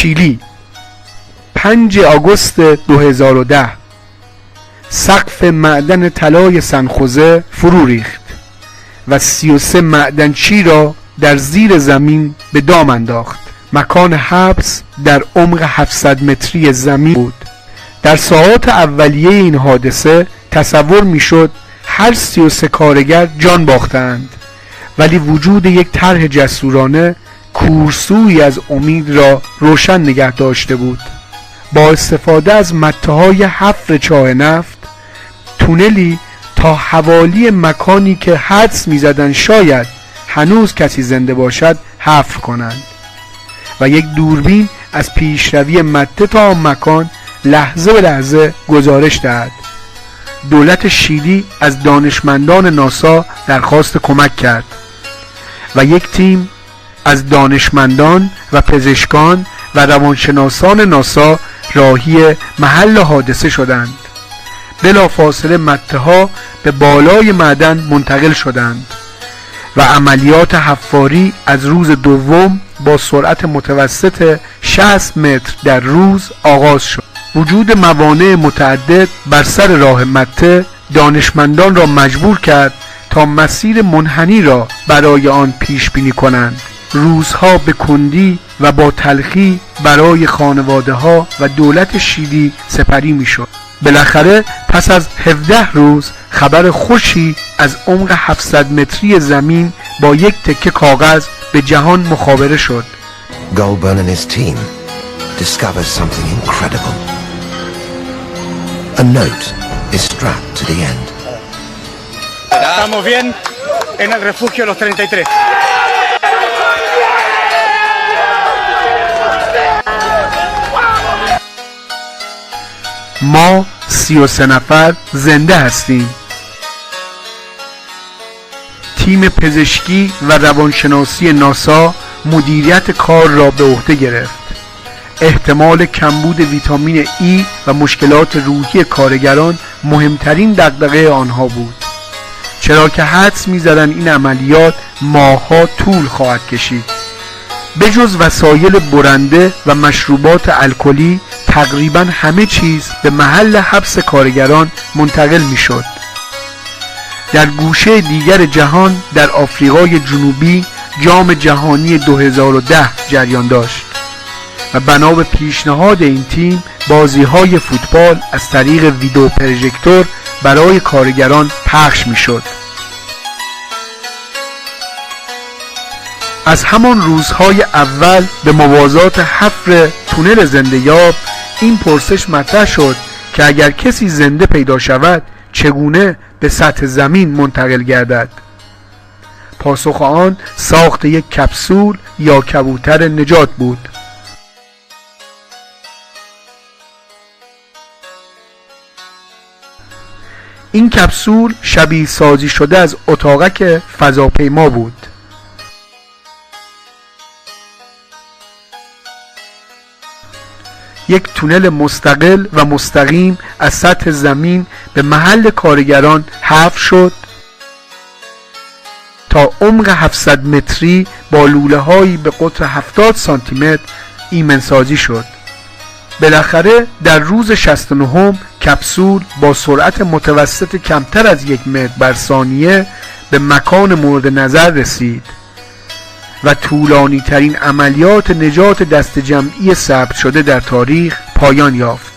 شیلی 5 آگوست 2010 سقف معدن طلای سنخوزه فرو ریخت و 33 معدنچی را در زیر زمین به دام انداخت. مکان حبس در عمق 700 متری زمین بود. در ساعات اولیه این حادثه تصور میشد هر 33 کارگر جان باختند، ولی وجود یک طرح جسورانه کورسویی از امید را روشن نگه داشته بود. با استفاده از مته‌های حفر چاه نفت، تونلی تا حوالی مکانی که حدس می‌زدند شاید هنوز کسی زنده باشد حفر کنند و یک دوربین از پیشروی مته تا آن مکان لحظه به لحظه گزارش دهد. دولت شیلی از دانشمندان ناسا درخواست کمک کرد و یک تیم از دانشمندان و پزشکان و روانشناسان ناسا راهی محل حادثه شدند. بلافاصله مته‌ها به بالای معدن منتقل شدند و عملیات حفاری از روز دوم با سرعت متوسط 60 متر در روز آغاز شد. وجود موانع متعدد بر سر راه مته دانشمندان را مجبور کرد تا مسیر منحنی را برای آن پیش بینی کنند. روزها به کندی و با تلخی برای خانواده ها و دولت شیلی سپری می شد. بالاخره پس از 17 روز خبر خوشی از عمق 700 متری زمین با یک تکه کاغذ به جهان مخابره شد. Goldburn and his team discovered something incredible. A note is strapped to the end. Estamos bien en el refugio Los 33. ما 33 نفر زنده هستیم. تیم پزشکی و روانشناسی ناسا مدیریت کار را به عهده گرفت. احتمال کمبود ویتامین ای و مشکلات روحی کارگران مهمترین دغدغه آنها بود، چرا که حدس می‌زدند این عملیات ماه‌ها طول خواهد کشید. به جز وسایل برنده و مشروبات الکلی تقریبا همه چیز به محل حبس کارگران منتقل می‌شد. در گوشه دیگر جهان در آفریقای جنوبی جام جهانی 2010 جریان داشت و بنا به پیشنهاد این تیم بازی‌های فوتبال از طریق ویدئو پروژکتور برای کارگران پخش می‌شد. از همان روزهای اول به موازات حفر تونل زنده‌یاب این پرسش مطرح شد که اگر کسی زنده پیدا شود چگونه به سطح زمین منتقل گردد؟ پاسخ آن ساخت یک کپسول یا کبوتر نجات بود. این کپسول شبیه سازی شده از اتاقک فضاپیما بود. یک تونل مستقل و مستقیم از سطح زمین به محل کارگران حفر شد تا عمق 700 متری با لوله‌هایی به قطر 70 سانتی متر ایمنسازی شد. بالاخره در روز 69 کپسول با سرعت متوسط کمتر از 1 متر بر ثانیه به مکان مورد نظر رسید و طولانی ترین عملیات نجات دست جمعی ثبت شده در تاریخ پایان یافت.